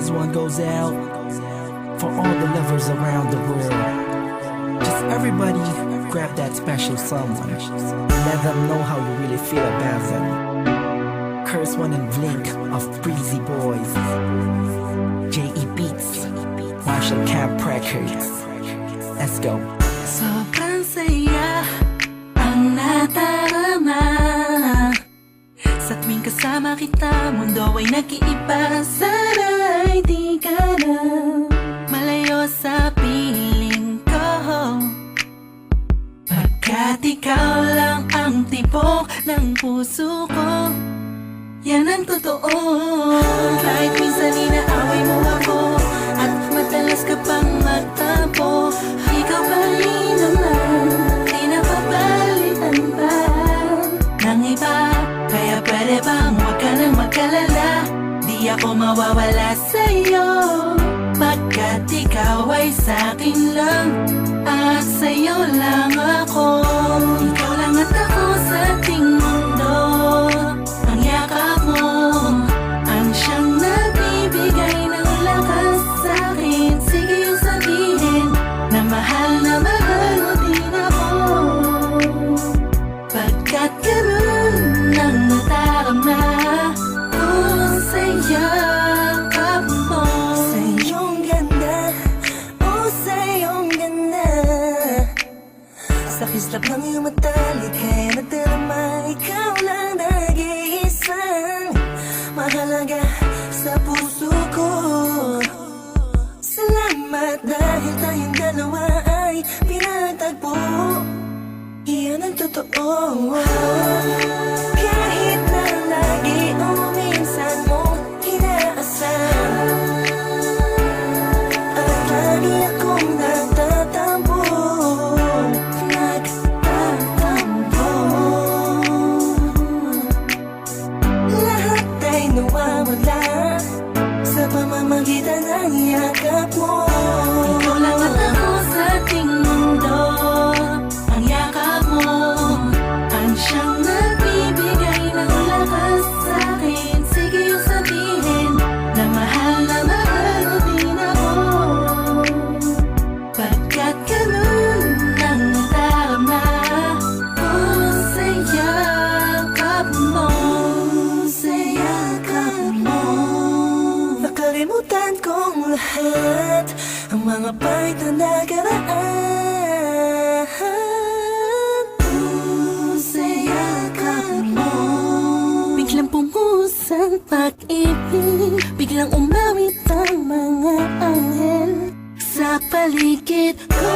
This one goes out for all the lovers around the world. Just everybody grab that special someone and let them know how you really feel about them. Curse One and Blink of Breezy Boys, J.E. Beats, Marshall Camp Records. Let's go. Sobrang saya ang nadarama sa tuwing kasama kita. Mundo ay nag-iiba. Sana'y di ka na malayo sa piling ko, pagkat ikaw lang ang tibok ng puso ko. Yan ang totoo. Kahit minsan inaaway mo ako at madalas ka pang magtampo, ikaw pa rin naman, di napapalitan pa ng iba. Kaya pwede bang huwag ka nang magkalala, di ako mawawala sa'yo, pagkat ikaw ay sa'kin lang at sa'yo lang ako. Ikaw lang at ako sa ating mundo. Ang yakap mo ang siyang nagbibigay ng lakas sa'kin. Sige yung sabihin na mahal mo din ako, pagkat ganun ang nadarama ko sa yakap mo. Sa iyong ganda, oh sa iyong ganda, sa kislap ng iyong mata, lika'y nadarama. Ikaw lang nag-iisang mahalaga sa puso ko. Salamat dahil tayong dalawa ay pinagtagpo. Iyan ang totoo. Kahit na lagi o minsan mo inaasam, at lagi akong nagtatampo. Lahat ay nawawala sa pamamagitan ng yakap mo. Ikaw lang at ako sa ating mundo. Ang yakap mo ang siyang nagbibigay ng lakas sa'kin. Sige yung sabihin na mahal mo din ako, pagkat ganun ang nadarama ko sa yakap mo. Sa yakap mo. Nakalimutan kong lahat ang mga pahit na nakaraan. Sa yakap mo. Biglang pumuhos ang pag-ibig, biglang umawit ang mga anghel sa paligid ko.